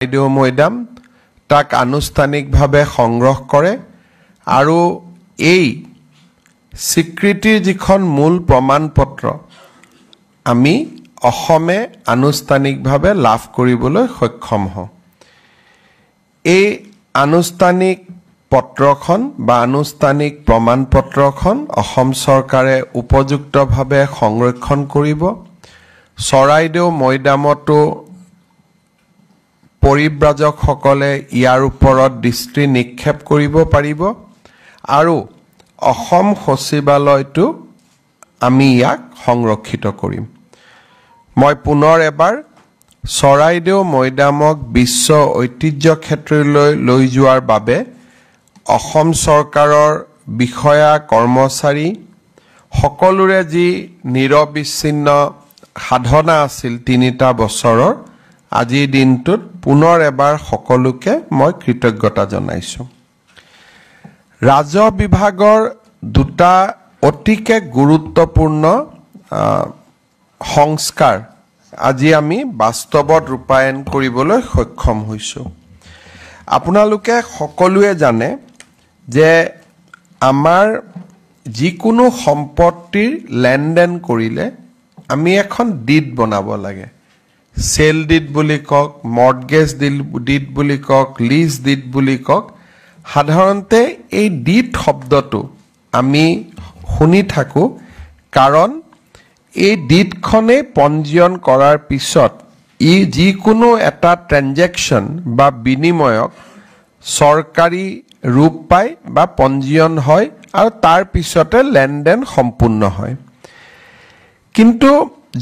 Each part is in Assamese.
চৰাইদেউ মৈদাম তাক আনুষ্ঠানিকভাৱে সংগ্ৰহ কৰে আৰু এই স্বীকৃতিৰ যিখন মূল প্ৰমাণপত্ৰ আমি অসমে আনুষ্ঠানিকভাৱে লাভ কৰিবলৈ সক্ষম হওঁ। এই আনুষ্ঠানিক পত্ৰখন বা আনুষ্ঠানিক প্ৰমাণপত্ৰখন অসম চৰকাৰে উপযুক্তভাৱে সংৰক্ষণ কৰিব। চৰাইদেউ মৈদামতো পৰিব্ৰাজকসকলে ইয়াৰ ওপৰত দৃষ্টি নিক্ষেপ কৰিব পাৰিব আৰু অসম সচিবালয়টো আমি ইয়াক সংৰক্ষিত কৰিম। মই পুনৰ এবাৰ চৰাইদেউ মৈদামক বিশ্ব ঐতিহ্য ক্ষেত্ৰলৈ লৈ যোৱাৰ বাবে অসম চৰকাৰৰ বিষয়া কৰ্মচাৰী সকলোৰে যি নিৰবিচ্ছিন্ন সাধনা আছিল ৩টা বছৰৰ আজিৰ দিনটোত পুনৰ এবাৰ সকলোকে মই কৃতজ্ঞতা জনাইছোঁ। ৰাজহ বিভাগৰ দুটা অতিকে গুৰুত্বপূৰ্ণ সংস্কাৰ আজি আমি বাস্তৱত ৰূপায়ণ কৰিবলৈ সক্ষম হৈছোঁ। আপোনালোকে সকলোৱে জানে যে আমাৰ যিকোনো সম্পত্তিৰ লেনদেন কৰিলে আমি এখন ডিড বনাব লাগে। সেল ডিড বুলি কওক, মৰ্টগেজ ডিড বুলি কওক, লিজ ডিড বুলি কওক। সাধাৰণতে এই ডিড শব্দটো আমি শুনি থাকোঁ কাৰণ এই ডিডখনেই পঞ্জীয়ন কৰাৰ পিছত ই যিকোনো এটা ট্ৰেনজেকশ্যন বা বিনিময়ক চৰকাৰী ৰূপ পায় বা পঞ্জীয়ন হয় আৰু তাৰ পিছতে লেনদেন সম্পূৰ্ণ হয়। কিন্তু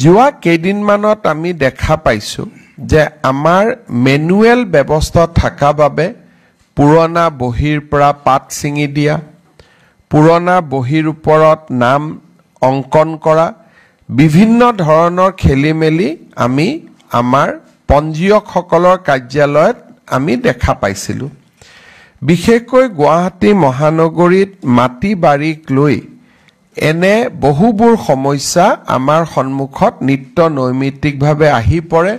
যোৱা কেইদিনমানত আমি দেখা পাইছোঁ যে আমাৰ মেনুৱেল ব্যৱস্থা থকা বাবে পুৰণা বহীৰ পৰা পাত ছিঙি দিয়া, পুৰণা বহীৰ ওপৰত নাম অংকন কৰা, বিভিন্ন ধৰণৰ খেলি মেলি আমি আমাৰ পঞ্জীয়কসকলৰ কাৰ্যালয়ত আমি দেখা পাইছিলোঁ। বিশেষকৈ গুৱাহাটী মহানগৰীত মাটি বাৰীক লৈ এনে বহুবোৰ সমস্যা আমাৰ সন্মুখত নিত্য নৈমিত্তিকভাৱে আহি পৰে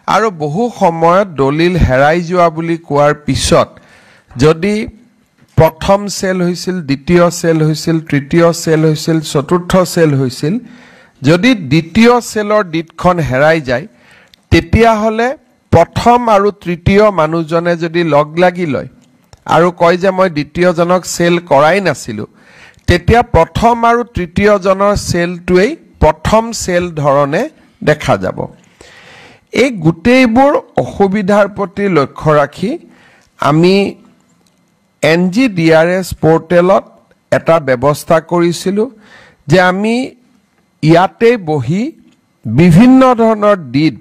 আৰু বহু সময়ত দলিল হেৰাই যোৱা বুলি কোৱাৰ পিছত যদি প্ৰথম চেল হৈছিল, দ্বিতীয় চেল হৈছিল, তৃতীয় চেল হৈছিল, চতুৰ্থ চেল হৈছিল, যদি দ্বিতীয় চেলৰ ডিডখন হেৰাই যায় তেতিয়াহ'লে প্ৰথম আৰু তৃতীয় মানুহজনে যদি লগ লাগি লয় আৰু কয় যে মই দ্বিতীয়জনক চেল কৰাই নাছিলোঁ, তেতিয়া প্ৰথম আৰু তৃতীয়জনৰ চেলটোৱেই প্ৰথম চেল ধৰণে দেখা যাব। এই গোটেইবোৰ অসুবিধাৰ প্ৰতি লক্ষ্য ৰাখি আমি NGDRS পৰ্টেলত এটা ব্যৱস্থা কৰিছিলোঁ যে আমি ইয়াতে বহি বিভিন্ন ধৰণৰ ডিড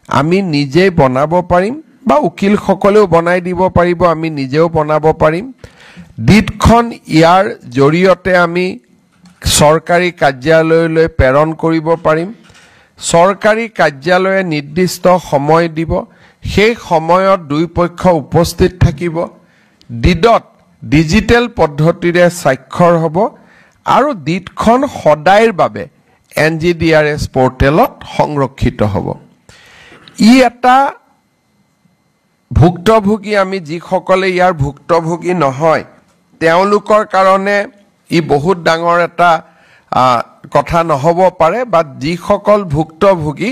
আমি নিজেই বনাব পাৰিম বা উকিলসকলেও বনাই দিব পাৰিব, আমি নিজেও বনাব পাৰিম। ডিডখন ইয়াৰ জৰিয়তে আমি চৰকাৰী কাৰ্যালয়লৈ প্ৰেৰণ কৰিব পাৰিম। চৰকাৰী কাৰ্যালয়ে নিৰ্দিষ্ট সময় দিব, সেই সময়ত দুই পক্ষ উপস্থিত থাকিব। ডিডত ডিজিটেল পদ্ধতিৰে স্বাক্ষৰ হ'ব আৰু ডিডখন সদায়ৰ বাবে NGDRS পৰ্টেলত সংৰক্ষিত হ'ব। ই এটা ভুক্তভোগী, আমি যিসকলে ইয়াৰ ভুক্তভোগী নহয় তেওঁলোকৰ কাৰণে ই বহুত ডাঙৰ এটা কথা নহ'ব পাৰে, বা যিসকল ভুক্তভোগী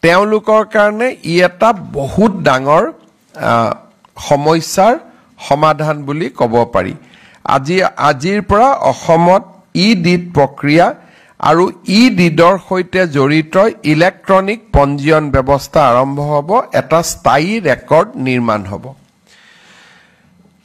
তেওঁলোকৰ কাৰণে ই এটা বহুত ডাঙৰ সমস্যাৰ সমাধান বুলি ক'ব পাৰি। আজিৰ পৰা অসমত ডিড প্ৰক্ৰিয়া আৰু ডিডৰ সৈতে জড়িত ইলেক্ট্ৰনিক পঞ্জীয়ন ব্যৱস্থা আৰম্ভ হ'ব, এটা স্থায়ী ৰেকৰ্ড নিৰ্মাণ হ'ব।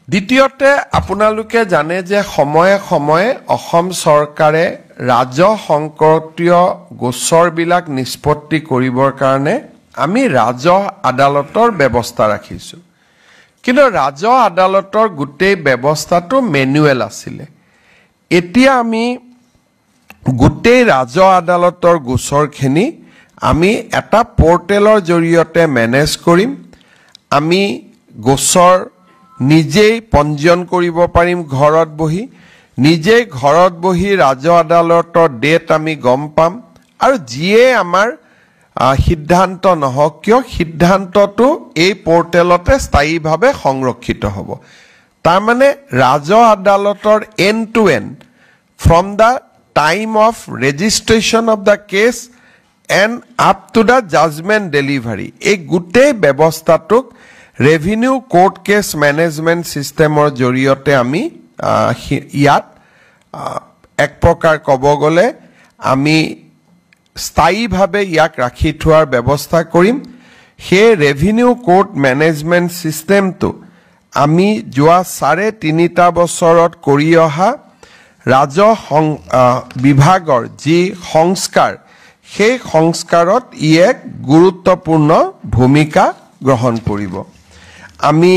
দ্বিতীয়তে আপোনালোকে জানে যে সময়ে সময়ে অসম চৰকাৰে ৰাজহ সংক্ৰান্তীয় গোচৰবিলাক নিষ্পত্তি কৰিবৰ কাৰণে আমি ৰাজহ আদালতৰ ব্যৱস্থা ৰাখিছোঁ। কিন্তু ৰাজহ আদালতৰ গোটেই ব্যৱস্থাটো মেনুৱেল আছিলে। এতিয়া আমি গোটেই ৰাজহ আদালতৰ গোচৰখিনি আমি এটা পৰ্টেলৰ জৰিয়তে মেনেজ কৰিম। আমি গোচৰ নিজেই পঞ্জীয়ন কৰিব পাৰিম ঘৰত বহি, নিজেই ঘৰত বহি ৰাজহ আদালতৰ ডেট আমি গম পাম আৰু যিয়ে আমাৰ সিদ্ধান্ত নহওক কিয় সিদ্ধান্তটো এই পোৰ্টেলতে স্থায়ীভাৱে সংৰক্ষিত হ'ব তাৰ মানে ৰাজহ আদালতৰ end to end from the time of registration of the case and up to the judgement delivery এই গোটেই ব্যৱস্থাটোক ৰেভিনিউ কোৰ্ট কেছ মেনেজমেণ্ট ছিষ্টেমৰ জৰিয়তে আমি ইয়াত এক প্ৰকাৰ ক'ব গ'লে আমি স্থায়ীভাৱে ইয়াক ৰাখি থোৱাৰ ব্যৱস্থা কৰিম সেই ৰেভিনিউ কোৰ্ট মেনেজমেণ্ট ছিষ্টেমটো আমি যোৱা 3.5 বছৰত কৰি অহা ৰাজহ বিভাগৰ যি সংস্কাৰ সেই সংস্কাৰত ই এক গুৰুত্বপূৰ্ণ ভূমিকা গ্ৰহণ কৰিব আমি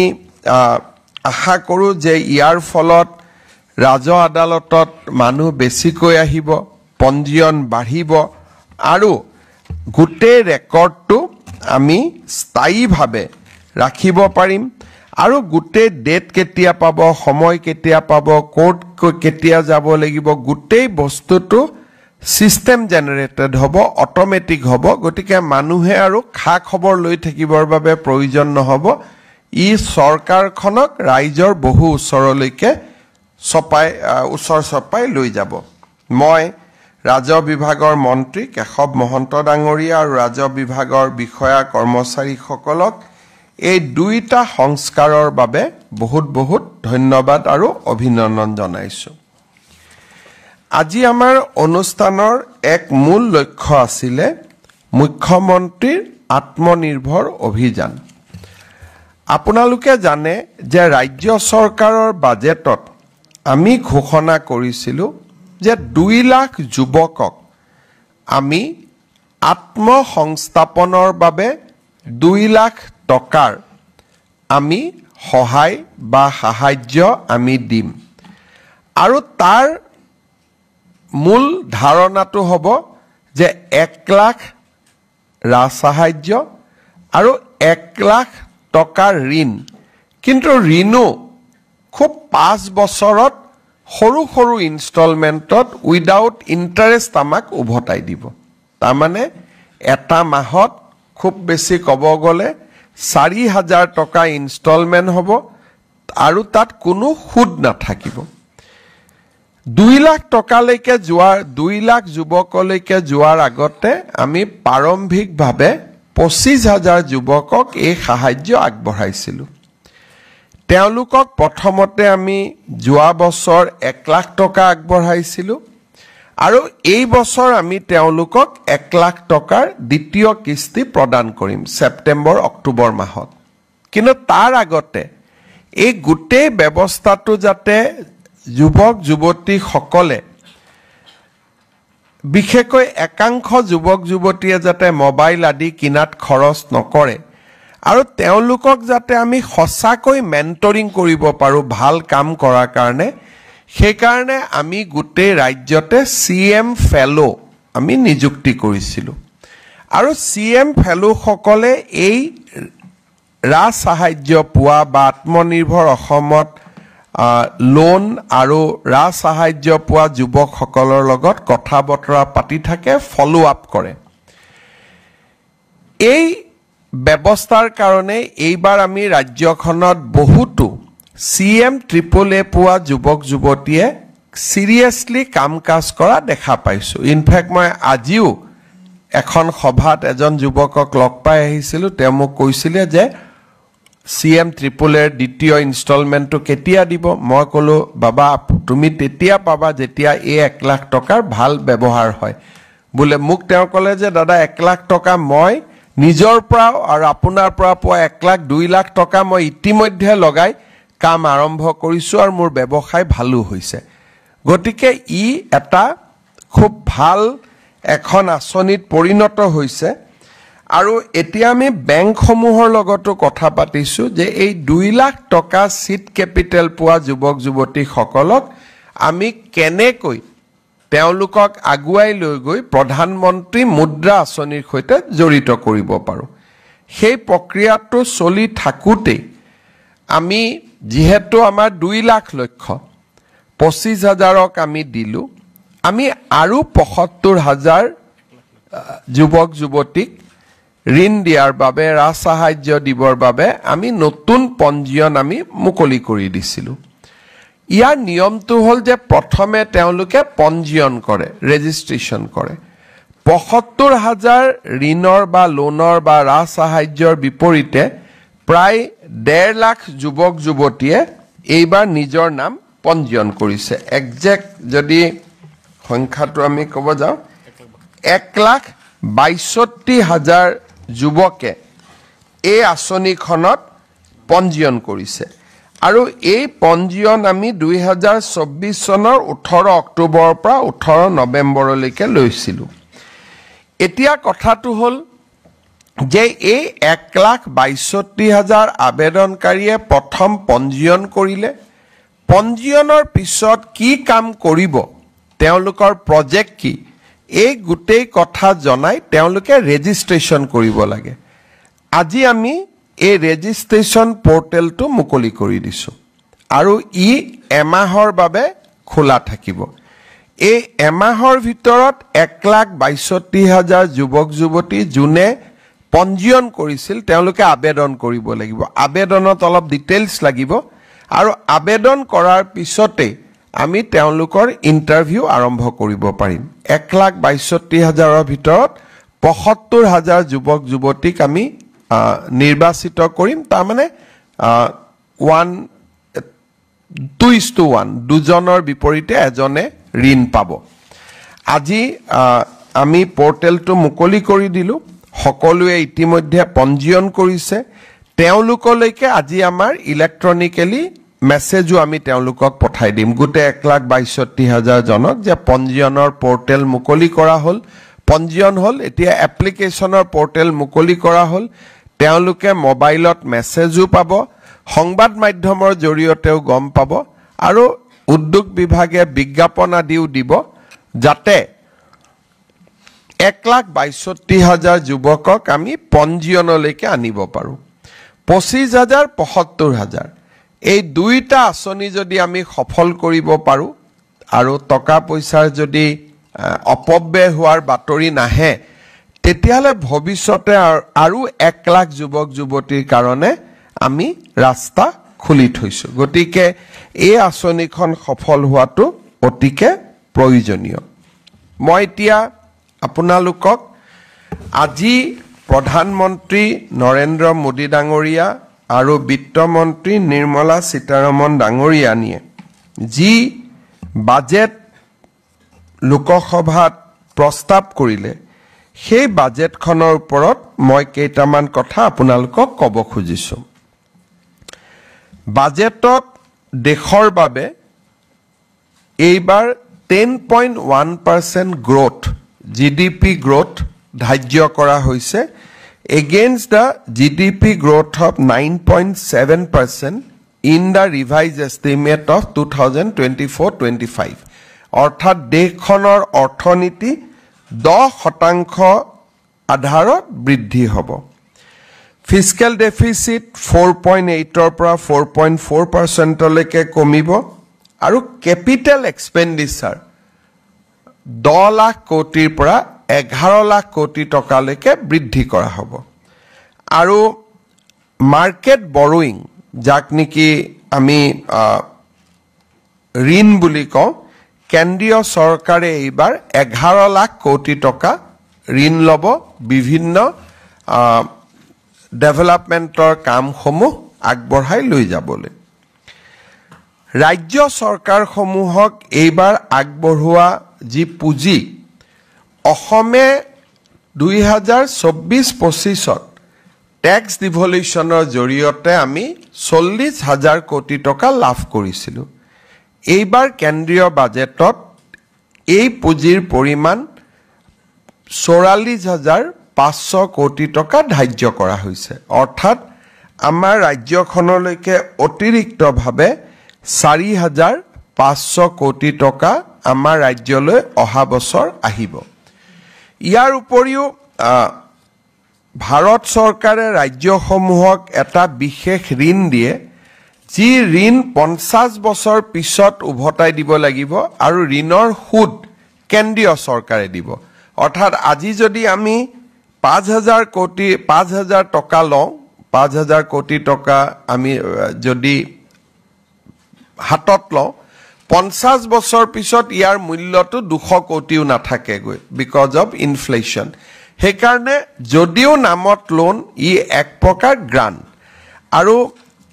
আশা কৰোঁ যে ইয়াৰ ফলত ৰাজহ আদালতত মানুহ বেছিকৈ আহিব পঞ্জীয়ন বাঢ়িব আৰু গোটেই ৰেকৰ্ডটো আমি স্থায়ীভাৱে ৰাখিব পাৰিম আৰু গোটেই ডেট কেতিয়া পাব সময় কেতিয়া পাব কোৰ্ট কেতিয়া যাব লাগিব গোটেই বস্তুটো সিস্টেম জেনাৰেটেড হ'ব অটোমেটিক হ'ব গতিকে মানুহে আৰু খা খবৰ লৈ থাকিবৰ বাবে প্ৰয়োজন নহব ই চৰকাৰখনক ৰাইজৰ বহু ওচৰলৈকে ওচৰ চপাই লৈ যাব মই ৰাজহ বিভাগৰ মন্ত্ৰী কেশৱ মহন্ত ডাঙৰীয়া আৰু ৰাজহ বিভাগৰ বিষয়া কৰ্মচাৰীসকলক এই দুইটা সংস্কাৰৰ বাবে বহুত বহুত ধন্যবাদ আৰু অভিনন্দন জনাইছো আজি আমাৰ অনুষ্ঠানৰ এক মূল লক্ষ্য আছিল মুখ্যমন্ত্ৰীৰ আত্মনিৰ্ভৰ অভিযান আপোনালোকে জানে যে ৰাজ্য চৰকাৰৰ বাজেটত আমি ঘোষণা কৰিছিলো যে 2 লাখ যুৱকক আমি আত্মসংস্থাপনৰ বাবে 2 লাখ টকাৰ আমি সহায় বা সাহায্য আমি দিম আৰু তাৰ মূল ধাৰণাটো হ'ব যে 1 লাখ সাহায্য আৰু 1 লাখ টকাৰ ঋণ কিন্তু ঋণো খুব 5 বছৰত সৰু সৰু ইনষ্টলমেন্টত উইদাউট ইন্টাৰেষ্ট আমাক উভতাই দিব তাৰ মানে এটা মাহত খুব বেছি ক'ব গ'লে 4000 টকা ইনষ্টলমেন্ট হ'ব আৰু তাত কোনো সুদ নাথাকিব 2 লাখ টকালৈকে যোৱাৰ 2 লাখ যুৱকলৈকে যোৱাৰ আগতে আমি প্ৰাৰম্ভিকভাৱে 25000 যুৱকক এই সাহায্য আগবঢ়াইছিলো তেওঁলোকক প্ৰথমতে আমি যোৱা বছৰ 1 লাখ টকা আগবঢ়াইছিলো আৰু এই বছৰ আমি তেওঁলোকক 1 লাখ টকাৰ দ্বিতীয় কিস্তি প্ৰদান কৰিম সেপ্টেম্বৰ অক্টোবৰ মাহত কিন্তু তাৰ আগতে এই গোটেই ব্যৱস্থাটো যাতে যুৱক যুৱতী সকলে বিশেষকৈ একাংশ যুৱক যুৱতীয়ে যাতে মোবাইল আদি কিনাত খৰচ নকৰে আৰু তেওঁলোকক যাতে আমি সঁচাকৈ মেন্টৰিং কৰিব পাৰো ভাল কাম কৰাৰ কাৰণে সেই কাৰণে আমি গোটেই ৰাজ্যতে সিএম ফেলো আমি নিযুক্তি কৰিছিলো আৰু সিএম ফেলো সকলে এই ৰাজ সাহায্য পোৱা বা আত্মনিৰ্ভৰ অসমত লোন আৰু ৰাজ সাহায্য পোৱা যুৱকসকলৰ লগত কথা বতৰা পাতি থাকে ফলো আপ কৰে এই ব্যৱস্থাৰ কাৰণে এইবাৰ আমি ৰাজ্যখনত বহুতো সিএম ট্ৰিপল এ পোৱা যুৱক যুৱতীয়ে সিৰিয়াসলি কাম কাজ কৰা দেখা পাইছো ইনফেক্ট মই আজিও এখন সভাত এজন যুৱকক লগ পাই আহিছিলো তেওঁ মোক কৈছিলে যে সিএম ট্ৰিপল এৰ দ্বিতীয় ইনষ্টলমেন্টটো কেতিয়া দিব মই কলো বাবা তুমি তেতিয়া পাবা যেতিয়া এই 1 লাখ টকাৰ ভাল ব্যৱহাৰ হয় বলে মোক তেওঁ কলে যে দাদা 1 লাখ টকা মই নিজৰ পৰা আৰু আপোনাৰ পৰা পোৱা 1 লাখ 2 লাখ টকা মই ইতিমধ্যে লগাই কাম আৰম্ভ কৰিছো আৰু মোৰ ব্যৱসায় ভালো হৈছে গতিকে ই এটা খুব ভাল এখন আঁচনিত পৰিণত হৈছে আৰু এতিয়া আমি বেংকসমূহৰ লগতো কথা পাতিছো যে এই 2 লাখ টকা সিট ক্যাপিটেল পোৱা যুৱক যুৱতী সকলক আমি কেনেকৈ তেওঁলোকক আগুৱাই লৈ গৈ প্ৰধানমন্ত্ৰী মুদ্ৰা আঁচনিৰ সৈতে জড়িত কৰিব পাৰো সেই প্ৰক্ৰিয়াটো চলি থাকুতে আমি যেহেতু আমাৰ 2 লাখ লক্ষ্য 25000ক আমি দিলু আমি আৰু 75000 যুৱক যুৱতীক ঋণ দিয়াৰ বাবে ৰাজ সাহায্য দিবৰ বাবে আমি নতুন পঞ্জীয়ন আমি মুকলি কৰি দিছিলো ইয়াৰ নিয়মটো হল যে প্ৰথমে তেওঁলোকে পঞ্জীয়ন কৰে ৰেজিষ্ট্ৰেচন কৰে ৭৫,০০০ ঋণৰ বা লোনৰ বা ৰাজ সাহায্যৰ বিপৰীতে প্ৰায় ১.৫ লাখ যুৱক যুৱতীয়ে এইবাৰ নিজৰ নাম পঞ্জীয়ন কৰিছে একজেক্ট যদি সংখ্যাটো আমি ক'ব যাওঁ ১,৬২,০০০ যুৱকে এই আঁচনিখনত পঞ্জীয়ন কৰিছে আৰু এই পঞ্জীয়ন আমি ২০২৪ চনৰ ১৮ অক্টোবৰৰ পৰা ১৮ নৱেম্বৰলৈকে লৈছিলো এতিয়া কথাটো হল যে এই ১,৬২,০০০ আবেদনকাৰীয়ে প্ৰথম পঞ্জীয়ন কৰিলে পঞ্জীয়নৰ পিছত কি কাম কৰিব তেওঁলোকৰ প্ৰজেক্ট কি এই গোটেই কথা জনাই তেওঁলোকে ৰেজিষ্ট্ৰেচন কৰিব লাগে আজি আমি এই ৰেজিষ্ট্ৰেচন পৰ্টেলটো মুকলি কৰি দিছো আৰু ই এমাহৰ বাবে খোলা থাকিব এই এমাহৰ ভিতৰত ১,৬২,০০০ যুৱক যুৱতী যোনে পঞ্জীয়ন কৰিছিল তেওঁলোকে আবেদন কৰিব লাগিব আবেদনত অলপ ডিটেইলছ লাগিব আৰু আবেদন কৰাৰ পিছতে আমি তেওঁলোকৰ ইন্টাৰভিউ আৰম্ভ কৰিব পাৰিম ১,৬২,০০০ ভিতৰত ৭৫,০০০ যুৱক যুৱতীক আমি নিৰ্বাচিত কৰিম তাৰ মানে 1:1 দুজনৰ বিপৰীতে এজনে ঋণ পাব আজি আমি পৰ্টেলটো মুকলি কৰি দিলো সকলোৱে ইতিমধ্যে পঞ্জীয়ন কৰিছে তেওঁলোকলৈকে আজি আমাৰ ইলেক্ট্ৰনিক্যালি মেছেজও আমি তেওঁলোকক পঠাই দিম গুটে ১,৬২,০০০ জনক যে পঞ্জীয়নৰ পৰ্টেল মুকলি কৰা হল পঞ্জীয়ন হল এতিয়া এপ্লিকেশনৰ পৰ্টেল মুকলি কৰা হল তেওঁলোকে মোবাইলত মেছেজও পাব সংবাদ মাধ্যমৰ জৰিয়তেও গম পাব আৰু উদ্যোগ বিভাগে বিজ্ঞাপন আদিও দিব যাতে ১,৬২,০০০ যুৱকক আমি পঞ্জীয়নলৈকে আনিব পাৰো ২৫,০০০ ৭৫,০০০ এই দুইটা আঁচনি যদি আমি সফল কৰিব পাৰো আৰু টকা পইচাৰ যদি অপব্যয় হোৱাৰ বাতৰি নাহে তেতিয়ালে ভৱিষ্যতে আৰু ১ লাখ যুৱক যুৱতীৰ কাৰণে আমি ৰাস্তা খুলি থৈছো গতিকে এই আঁচনিখন সফল হোৱাটো অতিকে প্ৰয়োজনীয় মই এতিয়া আপোনালোকক আজি প্ৰধানমন্ত্ৰী নৰেন্দ্ৰ মোদী ডাঙৰীয়া আৰু বিত্তমন্ত্ৰী নিৰ্মলা সীতাৰমণ ডাঙৰীয়ানিয়ে যি বাজেট লোকসভাত প্ৰস্তাৱ কৰিলে সেই বাজেটখনৰ ওপৰত মই কেইটামান কথা আপোনালোকক ক'ব খুজিছো বাজেটত দেশৰ বাবে এইবাৰ 10.1% গ্ৰোথ জিডিপি গ্ৰোথ ধাৰ্য কৰা হৈছে against the GDP growth of 9.7% in the revised estimate of 2024-25 অৰ্থাৎ দেশখনৰ অৰ্থনীতি 10% আধাৰত বৃদ্ধি হ'ব ফিস্কেল ডেফিসিট 4.8 ৰ পৰা 4.4% লৈকে কমিব আৰু ক্যাপিটাল এক্সপেন্ডিচাৰ 10 লাখ কোটিৰ পৰা 11 লাখ কোটি টকালৈকে বৃদ্ধি কৰা হ'ব আৰু মাৰ্কেট বৰোইং যাক নেকি আমি ঋণ বুলি কওঁ কেন্দ্ৰীয় চৰকাৰে এইবাৰ 11 লাখ কোটি টকা ঋণ ল'ব বিভিন্ন ডেভেলপমেন্টৰ কামসমূহ আগবঢ়াই লৈ যাবলৈ ৰাজ্য চৰকাৰসমূহক এইবাৰ আগবঢ়োৱা যি পুঁজি অসমে 2024-25 ট্যাক্স ডিভলিউশনৰ জৰিয়তে আমি 40,000 কোটি টকা লাভ কৰিছিলো এইবাৰ কেন্দ্ৰীয় বাজেটত এই পুঁজিৰ পৰিমাণ 44,500 কোটি টকা ধাৰ্য কৰা হৈছে অৰ্থাৎ আমাৰ ৰাজ্যখনলৈকে অতিৰিক্তভাৱে 4,500 কোটি টকা আমাৰ ৰাজ্যলৈ অহা বছৰ আহিব ইয়াৰ উপৰিও ভাৰত চৰকাৰে ৰাজ্যসমূহক এটা বিশেষ ঋণ দিয়ে যি ঋণ 50 বছৰ পিছত উভতাই দিব লাগিব আৰু ঋণৰ সুদ কেন্দ্ৰীয় চৰকাৰে দিব অৰ্থাৎ আজি যদি আমি 5,000 টকা লওঁ 5,000 কোটি টকা আমি যদি হাতত লওঁ 50 বছৰ পিছত ইয়াৰ মূল্যটো 200 কোটিও নাথাকেগৈ বিকজ অফ ইনফ্লেশ্যন সেইকাৰণে যদিও নামত লোন ই এক প্ৰকাৰ গ্ৰান্ট আৰু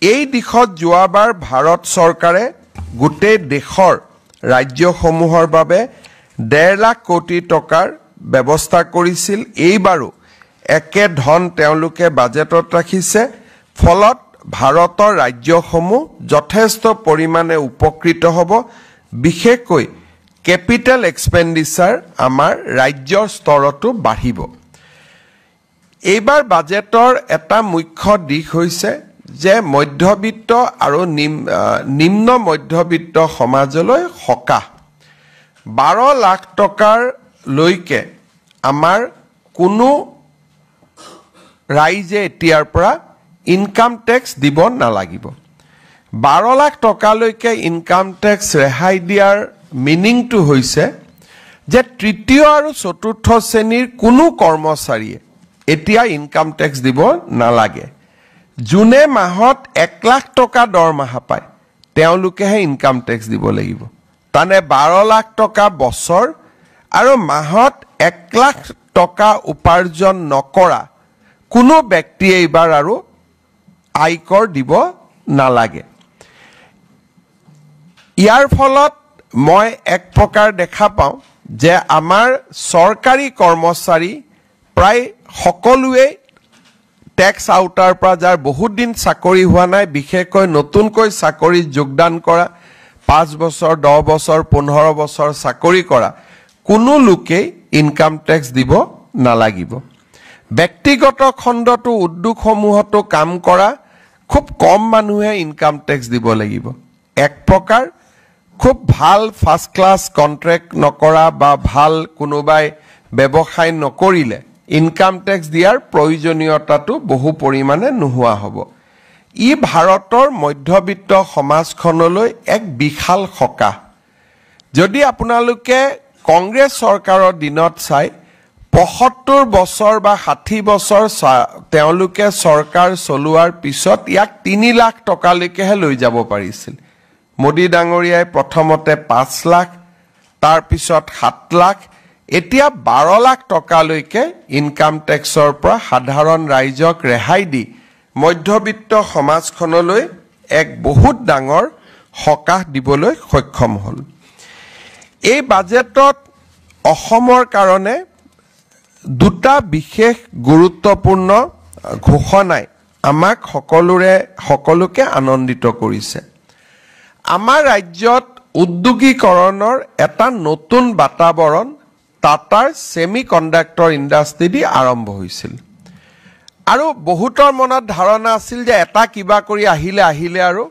এই দিশত যোৱাবাৰ ভাৰত চৰকাৰে গোটেই দেশৰ ৰাজ্যসমূহৰ বাবে 1.5 লাখ কোটি টকাৰ ব্যৱস্থা কৰিছিল এইবাৰো একে ধন তেওঁলোকে বাজেটত ৰাখিছে ফলত ভাৰতৰ ৰাজ্যসমূহ যথেষ্ট পৰিমাণে উপকৃত হ'ব বিশেষকৈ ক্যাপিটাল এক্সপেন্ডিচাৰ আমাৰ ৰাজ্যৰ স্তৰতো বাঢ়িব এইবাৰ বাজেটৰ এটা মুখ্য দিশ হৈছে যে মধ্যবিত্ত আৰু নিম্ন মধ্যবিত্ত সমাজলৈ সকাহ 12 লাখ টকাৰ লৈকে আমাৰ কোনো ৰাইজে এতিয়াৰ পৰা ইনকাম টেক্স দিব নালাগিব 12 লাখ টকালৈকে ইনকাম টেক্স ৰেহাই দিয়াৰ মিনিংটো হৈছে যে তৃতীয় আৰু চতুৰ্থ শ্ৰেণীৰ কোনো কৰ্মচাৰীয়ে এতিয়া ইনকাম টেক্স দিব নালাগে জুনে মাহত 1 লাখ টকা দৰমহা পায় তেওঁলোকেহে ইনকাম টেক্স দিব লাগিব তানে 12 লাখ টকা বছৰ আৰু মাহত 1 লাখ টকা উপাৰ্জন নকৰা কোনো ব্যক্তিয়ে এইবাৰ আৰু আয়কৰ দিব নালাগে ইয়াৰ ফলত মই এক প্ৰকাৰ দেখা পাওঁ যে আমাৰ চৰকাৰী কৰ্মচাৰী প্ৰায় সকলোৱে ট্যাক্স আউটাৰ পৰা যাৰ বহুত দিন চাকৰি হোৱা নাই বিশেষকৈ নতুনকৈ চাকৰিত যোগদান কৰা 5 বছৰ 10 বছৰ 15 বছৰ চাকৰি কৰা কোনো লোকে ইনকাম টেক্স দিব নালাগিব ব্যক্তিগত খণ্ডটো উদ্যোগসমূহতো কাম কৰা খুব কম মানুহে ইনকাম টেক্স দিব লাগিব এক প্ৰকাৰ খুব ভাল ফাৰ্স্ট ক্লাস কন্ট্ৰাক্ট নকৰা বা ভাল কোনোবাই ব্যৱসায় নকৰিলে ইনকাম টেক্স দিয়াৰ প্ৰয়োজনীয়তাটো বহু পৰিমাণে নোহোৱা হ'ব ই ভাৰতৰ মধ্যবিত্ত সমাজখনলৈ এক বিশাল সকাহ যদি আপোনালোকে কংগ্ৰেছ চৰকাৰৰ দিনত চাই 75 বছৰ বা 60 বছৰ তেওঁলোকে চৰকাৰ চলোৱাৰ পিছত ইয়াক 3 লাখ টকালৈকেহে লৈ যাব পাৰিছিল মোদী ডাঙৰীয়াই প্ৰথমতে 5 লাখ তাৰ পিছত 7 লাখ এতিয়া 12 লাখ টকালৈকে ইনকাম টেক্সৰ পৰা সাধাৰণ ৰাইজক ৰেহাই দি মধ্যবিত্ত সমাজখনলৈ এক বহুত ডাঙৰ সকাহ দিবলৈ সক্ষম হ'ল এই বাজেটত অসমৰ কাৰণে দুটা বিশেষ গুৰুত্বপূৰ্ণ ঘোষণাই আমাক সকলোকে আনন্দিত কৰিছে আমাৰ ৰাজ্যত উদ্যোগীকৰণৰ এটা নতুন বাতাবৰণ টাটাৰ সেমিকন্ডাক্টৰ ইণ্ডাষ্ট্ৰি দি আৰম্ভ হৈছিল আৰু বহুতৰ মনত ধাৰণা আছিল যে এটা কিবা কৰি আহিলে আৰু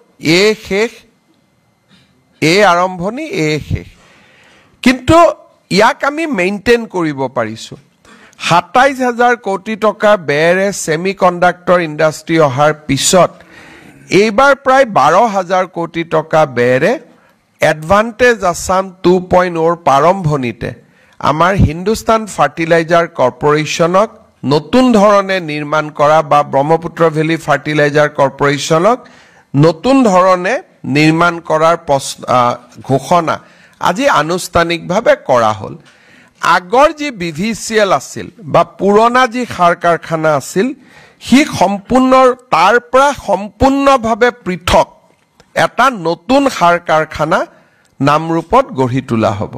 শেষ আৰম্ভণি শেষ কিন্তু ইয়াক আমি মেইনটেইন কৰিব পাৰিছো 27000 কোটি টকা বেৰে সেমিকন্ডাক্টৰ ইণ্ডাষ্ট্ৰি অহাৰ পিছত এইবাৰ প্ৰায় 12000 কোটি টকা বেৰে এডভান্টেজ আসাম 2.0 প্ৰাৰম্ভণিতে আমাৰ হিন্দুস্তান ফাৰ্টিলাইজাৰ কৰ্পোৰেচনক নতুন ধৰণে নিৰ্মাণ কৰা বা ব্ৰহ্মপুত্ৰ ভেলী ফাৰ্টিলাইজাৰ কৰ্পোৰেচনক নতুন ধৰণে নিৰ্মাণ কৰাৰ ঘোষণা আজি আনুষ্ঠানিকভাৱে কৰা হ'ল আগৰ যি বিভিচিএল আছিল বা পুৰণা যি সাৰ কাৰখানা আছিল হি সম্পূৰ্ণ তাৰ পৰা সম্পূৰ্ণভাৱে পৃথক এটা নতুন সাৰ কাৰখানা নামৰূপত গঢ়ি তোলা হ'ব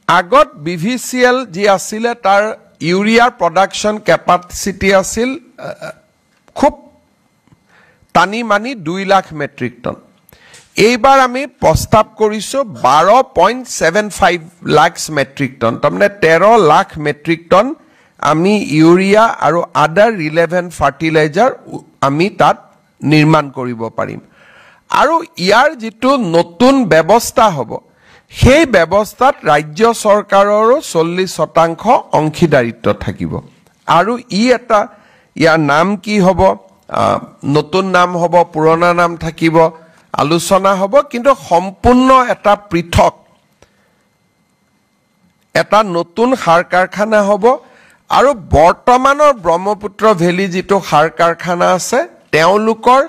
আগত বিভিচিএল যি আছিল তাৰ ইউৰিয়াৰ প্ৰডাকশন কেপাসিটি আছিল খুব টানি মানি 2 লাখ মেট্ৰিক টন এইবাৰ আমি প্ৰস্তাৱ কৰিছো 12.75 লাখ মেট্ৰিক টন তাৰমানে 13 লাখ মেট্ৰিক টন আমি ইউৰিয়া আৰু আদাৰ ৰিলেভেন্ট ফাৰ্টিলাইজাৰ আমি তাত নিৰ্মাণ কৰিব পাৰিম আৰু ইয়াৰ যেটো নতুন ব্যৱস্থা হ'ব সেই ব্যৱস্থাত ৰাজ্য চৰকাৰৰো 40% অংশীদাৰিত্ব থাকিব আৰু ইয়াৰ নাম কি হ'ব নতুন নাম হ'ব পুৰণা নাম থাকিব আলোচনা হ'ব কিন্তু সম্পূৰ্ণ এটা পৃথক এটা নতুন সাৰ কাৰখানা হ'ব আৰু বৰ্তমানৰ ব্ৰহ্মপুত্ৰ ভেলী যিটো সাৰ কাৰখানা আছে তেওঁলোকৰ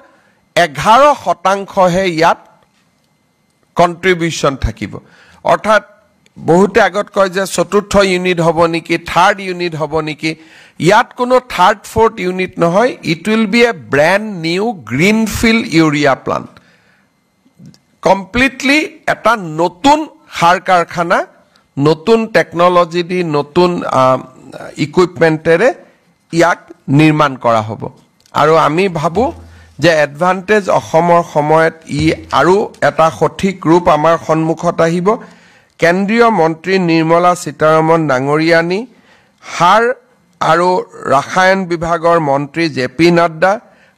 11% ইয়াত কন্ট্ৰিবিউশন থাকিব অৰ্থাৎ বহুতে আগত কয় যে চতুৰ্থ ইউনিট হ'ব নেকি থাৰ্ড ইউনিট হ'ব নেকি ইয়াত কোনো থাৰ্ড ফোৰ্থ ইউনিট নহয় it will be a brand new greenfield urea plant completely এটা নতুন সাৰ কাৰখানা নতুন টেকনলজি দি নতুন ইকুইপমেন্টেৰে ইয়াক নিৰ্মাণ কৰা হ'ব আৰু আমি ভাবো যে এডভান্টেজ অসমৰ সময়ত ই আৰু এটা সঠিক ৰূপ আমাৰ সন্মুখত আহিব কেন্দ্ৰীয় মন্ত্ৰী নিৰ্মলা সীতাৰমণ ডাঙৰীয়ানী সাৰ আৰু ৰাসায়ন বিভাগৰ মন্ত্ৰী জেপি নাড্ডা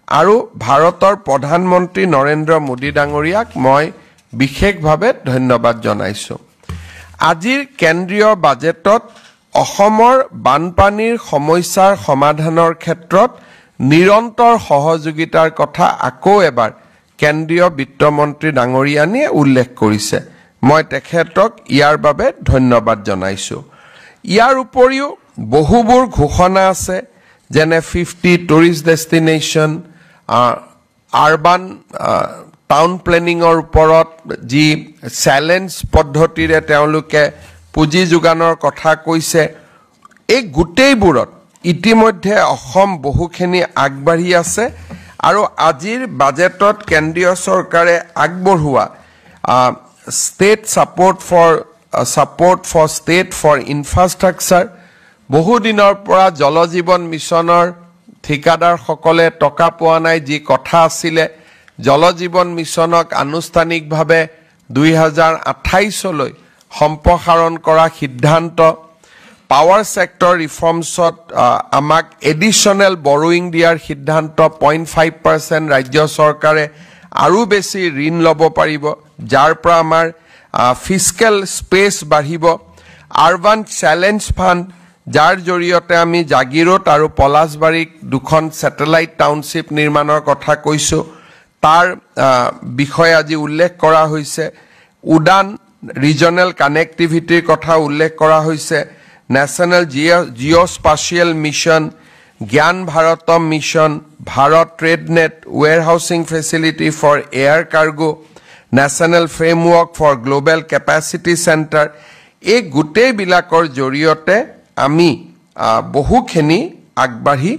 আৰু ভাৰতৰ প্ৰধানমন্ত্ৰী নৰেন্দ্ৰ মোদী ডাঙৰীয়াক মই বিশেষভাৱে ধন্যবাদ জনাইছো আজিৰ কেন্দ্ৰীয় বাজেটত অসমৰ বানপানীৰ সমস্যাৰ সমাধানৰ ক্ষেত্ৰত নিৰন্তৰ সহযোগিতাৰ কথা আকৌ এবাৰ কেন্দ্ৰীয় বিত্তমন্ত্ৰী ডাঙৰীয়ানীয়ে উল্লেখ কৰিছে মই তেখেতক ইয়াৰ বাবে ধন্যবাদ জনাইছো ইয়াৰ উপৰিও বহুবোৰ ঘোষণা আছে যেনে 50 টুৰিষ্ট ডেষ্টিনেশ্যন আৰবান টাউন প্লেনিংৰ ওপৰত যি চ্যালেঞ্জ পদ্ধতিৰে তেওঁলোকে পুঁজি যোগানৰ কথা কৈছে এই গোটেইবোৰত ইতিমধ্যে অসম বহুখিনি আগবাঢ়ি আছে আৰু আজিৰ বাজেটত কেন্দ্ৰীয় চৰকাৰে আগবঢ়োৱা state support for state for infrastructure বহু দিনৰ পৰা জল জীৱন মিছনৰ ঠিকাদাৰ সকলে টকা পোৱা নাই যি কথা আছিলে জল জীৱন মিছনক আনুষ্ঠানিকভাৱে 2028 লৈ সম্প্ৰসাৰণ কৰা সিদ্ধান্ত পাৱাৰ সেক্টৰ ৰিফৰ্মছত আমাক এডিশনাল বৰোইং দিয়াৰ সিদ্ধান্ত 0.5% ৰাজ্য চৰকাৰে আৰু বেছি ঋণ ল'ব পাৰিব যাৰ পৰা আমাৰ ফিস্কেল স্পেস বাঢ়িব আৰবান চ্যালেঞ্জ ফান্ড যাৰ জৰিয়তে আমি জাগিৰোড আৰু পলাশবাৰীক দুখন স্যাটেলাইট টাউনশিপ নিৰ্মাণৰ কথা কৈছো তাৰ বিষয় আজি উল্লেখ কৰা হৈছে উডান ৰিজনাল কানেক্টিভিটিৰ কথা উল্লেখ কৰা হৈছে national geospatial mission Gyan Bharatam mission Bharat trade net warehousing facility for air cargo national framework for global capacity centre এই গোটেই বিলাকৰ জৰিয়তে আমি বহুখিনি আগবাঢ়ি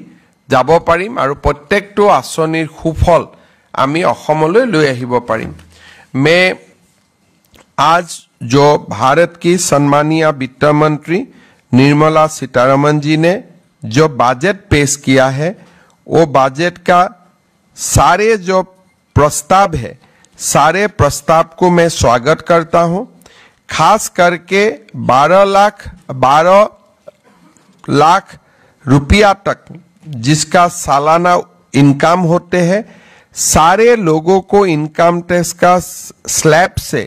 যাব পাৰিম আৰু প্ৰত্যেকটো আঁচনিৰ সুফল আমি অসমলৈ লৈ আহিব পাৰিম मैं आज जो भारत की सम्मानीय वित्त मंत्री निर्मला सीतारमण जी ने जो बजट पेश किया है वो बजट का सारे जो प्रस्ताव है सारे प्रस्ताव को मैं स्वागत करता हूं खास करके 12 लाख रुपया तक जिसका सालाना इनकम होते हैं सारे लोगों को इनकम टैक्स का स्लैब से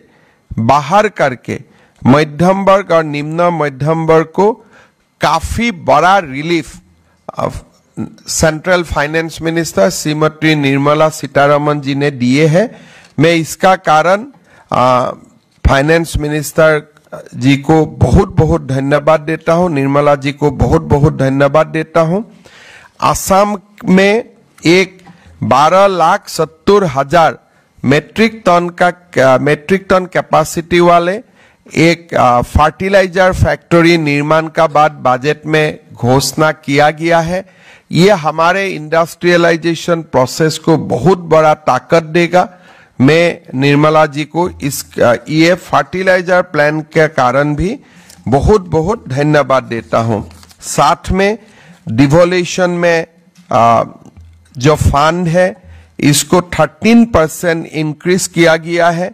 बाहर करके मध्यम वर्ग और निम्न मध्यम वर्ग को काफी बड़ा relief central finance minister Shrimati Nirmala Sitharaman ji ने दिए हैं मैं इसका कारण फाइनेंस मिनिस्टर जी को बहुत बहुत धन्यवाद देता हूं निर्मला जी को बहुत बहुत धन्यवाद देता हूं असम में एक 12,70,000 मेट्रिक टन कैपेसिटी वाले एक फर्टिलाइजर फैक्ट्री निर्माण का बाद बजट में घोषणा किया गया है ये हमारे इंडस्ट्रियलाइजेशन प्रोसेस को बहुत बड़ा ताकत देगा मैं निर्मला जी को इस ये फर्टिलाइजर प्लान के कारण भी बहुत बहुत धन्यवाद देता हूं साथ में डिवोल्यूशन में जो फंड है इसको 13% इंक्रीज किया गया है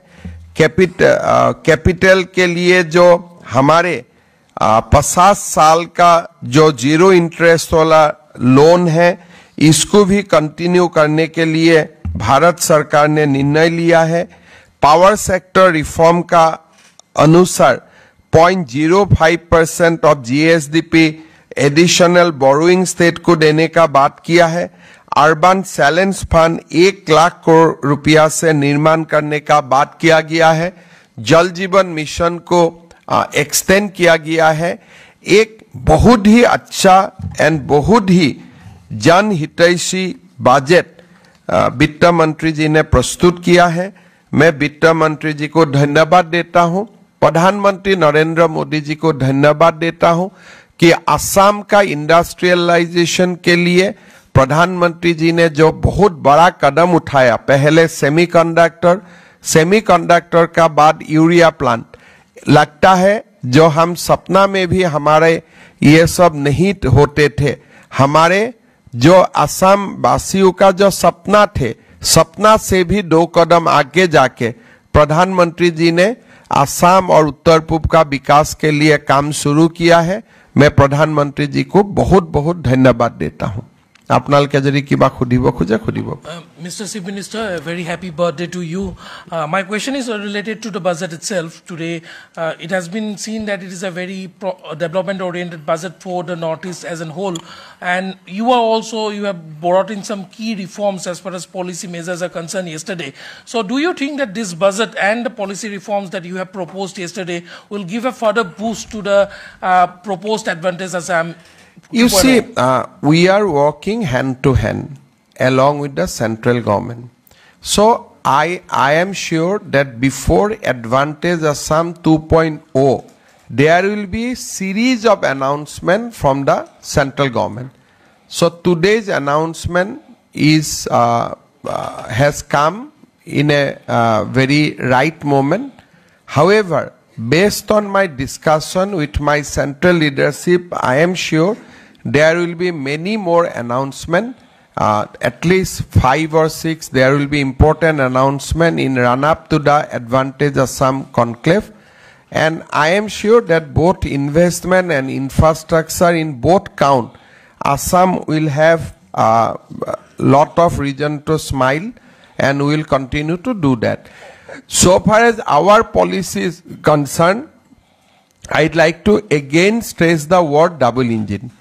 कैपिटल के लिए जो हमारे 50 साल का जो जीरो इंटरेस्ट वाला लोन है इसको भी कंटिन्यू करने के लिए भारत सरकार ने निर्णय लिया है पावर सेक्टर रिफॉर्म का अनुसार 0.05% of GSDP additional borrowing state को देने का बात किया है urban challenge fund 1 lakh crore रुपया से निर्माण करने का बात किया गया है जल जीवन मिशन को एक्सटेंड किया गया है एक बहुत ही अच्छा एंड बहुत ही जनहितैषी बजट वित्त मंत्री जी ने प्रस्तुत किया है। मैं वित्त मंत्री जी को धन्यवाद देता हूं, प्रधानमंत्री नरेंद्र मोदी जी को धन्यवाद देता हूं कि असम का इंडस्ट्रियलाइजेशन के लिए प्रधानमंत्री जी ने जो बहुत बड़ा कदम उठाया, पहले सेमीकंडक्टर का बाद यूरिया प्लांट, लगता है जो हम सपना में भी हमारे ये सब नहीं होते थे। हमारे जो असम वासियों का जो सपना थे, सपना से भी 2 कदम आगे जाके प्रधानमंत्री जी ने असम और उत्तर पूर्व का विकास के लिए काम शुरू किया है। मैं प्रधानमंत्री जी को बहुत बहुत धन्यवाद देता हूं। आपनालोके जदि किबा खुदिब खोजे खुदिब। Mr. Chief Minister, a very happy birthday to you. My question is related to the budget itself. Today, it has been seen that it is a very development-oriented budget for the Northeast as a whole. And you have brought in some key reforms as far as policy measures are concerned yesterday. So do you think that this budget and the policy reforms that you have proposed yesterday will give a further boost to the proposed advantage Assam? You see, we are working hand to hand along with the central government. So I am sure that before Advantage Assam 2.0, there will be a series of announcements from the central government. So today's announcement is has come in a very right moment. However, based on my discussion with my central leadership, I am sure there will be many more announcements, at least 5 or 6. There will be important announcements in run-up to the Advantage Assam conclave. And I am sure that both investment and infrastructure in both count, Assam will have a lot of reason to smile, and we will continue to do that. So far as our policy is concerned, I'd like to again stress the word double engine.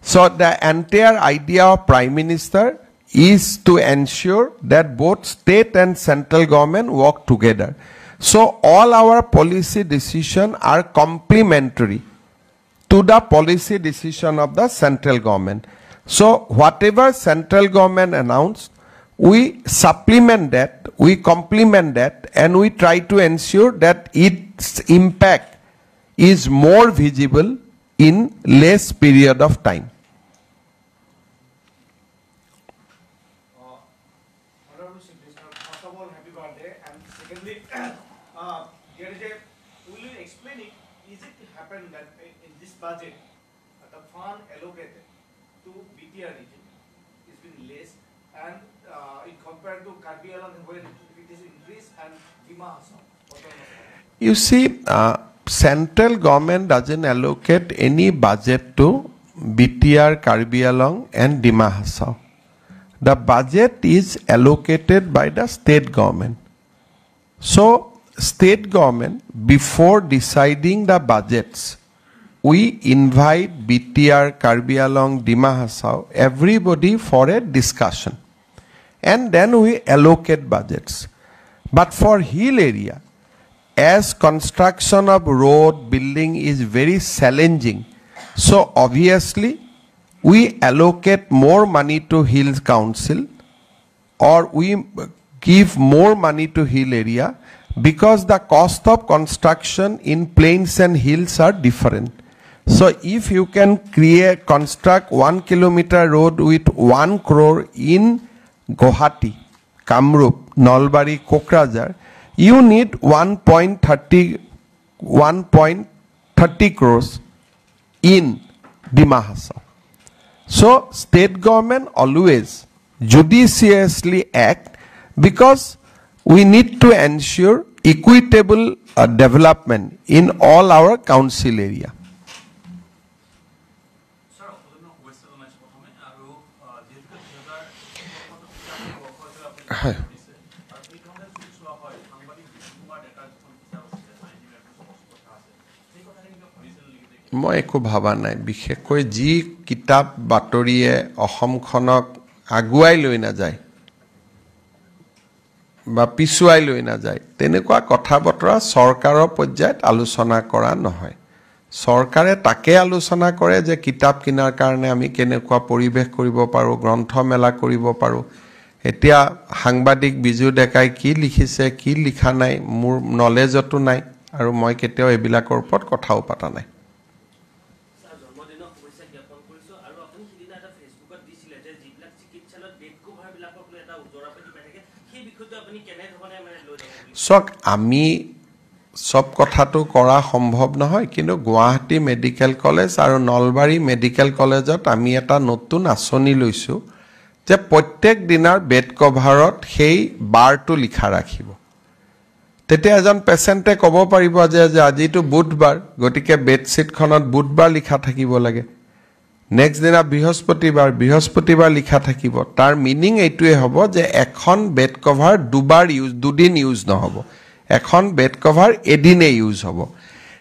So the entire idea of Prime Minister is to ensure that both state and central government work together. So all our policy decisions are complementary to the policy decision of the central government. So whatever central government announced, we supplement that, we complement that, and we try to ensure that its impact is more visible in less period of time. First of all, happy birthday. And secondly, will you explain it? Is it happened that in this budget, the fund allocated to BTR region is been less, and in compared to Karbi Anglong, where it is increased, and Dima Hassan? You see, central government doesn't allocate any budget to BTR, Karbi Anglong and Dima Hassan. The budget is allocated by the state government. So, state government, before deciding the budgets, we invite BTR, Karbi Anglong, Dima Hassan, everybody for a discussion. And then we allocate budgets. But for hill area, as construction of road, building is very challenging, so obviously we allocate more money to Hills Council, or we give more money to hill area, because the cost of construction in plains and hills are different. So if you can construct 1 kilometer road with 1 crore in Guwahati, Kamrup, Nalbari, Kokrajhar, you need 1.30 crores in Dima Hassan. So state government always judiciously act, because we need to ensure equitable development in all our council area. মই একো ভাবা নাই বিশেষকৈ যি কিতাপ বাতৰিয়ে অসমখনক আগুৱাই লৈ না যায় বা পিছুৱাই লৈ না যায় তেনেকুৱা কথা বতৰা চৰকাৰৰ পৰ্যায়ত আলোচনা কৰা নহয় চৰকাৰে তাকে আলোচনা কৰে যে কিতাপ কিনাৰ কাৰণে আমি কেনেকুৱা পৰিৱেশ কৰিব পাৰোঁ, গ্ৰন্থমেলা কৰিব পাৰোঁ। এতিয়া সাংবাদিক বিজু ডেকাই কি লিখিছে কি লিখা নাই মোৰ নলেজতো নাই, আৰু মই কেতিয়াও এইবিলাকৰ ওপৰত কথাও পাতা নাই। চক আমি সব কথাটো কৰা সম্ভৱ নহয়, কিন্তু গুৱাহাটী মেডিকেল কলেজ আৰু নলবাৰী মেডিকেল কলেজত আমি এটা নতুন আঁচনি লৈছোঁ যে প্ৰত্যেক দিনাৰ বেড কভাৰত সেই বাৰটো লিখা ৰাখিব। তেতিয়া এজন পেচেণ্টে ক'ব পাৰিব যে আজিতো বুধবাৰ, গতিকে বেডশ্বীটখনত বুধবাৰ লিখা থাকিব লাগে। নেক্সট দিনা বৃহস্পতিবাৰ লিখা থাকিব। তাৰ মিনিং এইটোৱে হ'ব যে এখন বেড কভাৰ দুদিন ইউজ নহ'ব, এখন বেড কভাৰ এদিনে ইউজ হ'ব।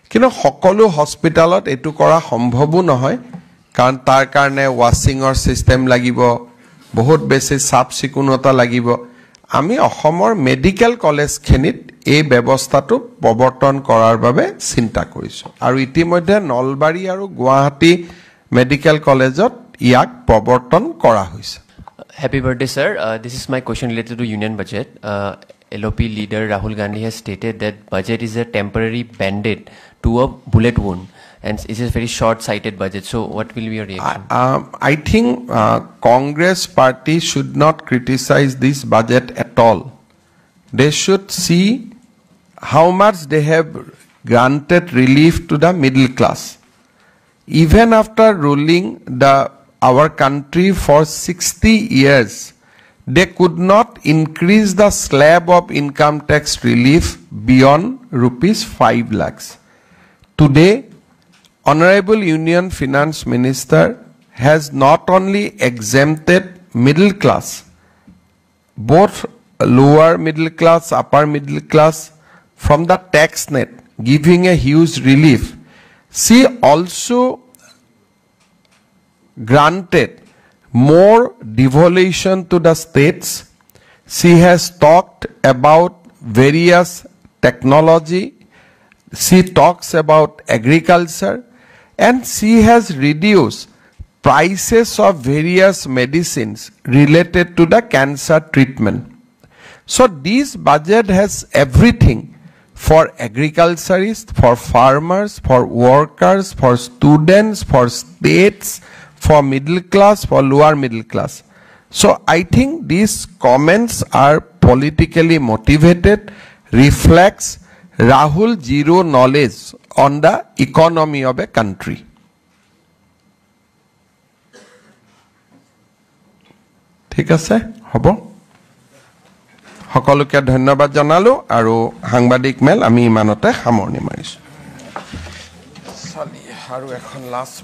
কিন্তু সকলো হস্পিটালত এইটো কৰা সম্ভৱো নহয়, কাৰণ তাৰ কাৰণে ৱাশ্বিঙৰ ছিষ্টেম লাগিব, বহুত বেছি চাফ চিকুণতা লাগিব। আমি অসমৰ মেডিকেল কলেজখিনিত এই ব্যৱস্থাটো প্ৰৱৰ্তন কৰাৰ বাবে চিন্তা কৰিছোঁ, আৰু ইতিমধ্যে নলবাৰী আৰু গুৱাহাটী মেডিকেল কলেজত ইয়াক প্ৰৱৰ্তন কৰা হৈছে। Happy birthday, sir. This is my question related to union budget. LOP leader Rahul Gandhi has stated that budget is a temporary band-aid to a bullet wound, and it's a very short-sighted budget. So what will be your reaction? I think Congress party should not criticize this budget at all. They should see how much they have granted relief to the middle class. Even after ruling our country for 60 years, they could not increase the slab of income tax relief beyond ₹5 lakhs. Today, Honorable Union Finance Minister has not only exempted middle class, both lower middle class, upper middle class, from the tax net, giving a huge relief. She also granted more devolution to the states. She has talked about various technology. She talks about agriculture, and she has reduced prices of various medicines related to the cancer treatment. So this budget has everything for agriculturists, for farmers, for workers, for students, for states, for middle class, for lower middle class. So I think these comments are politically motivated, reflects Rahul zero knowledge on the economy of a country. ঠিক আছে, হ'ব। সকলোকে ধন্যবাদ জনালো, আৰু সাংবাদিক মেল আমি ইমানতে সামৰণি মাৰিছোঁ। আৰু এখন লাষ্ট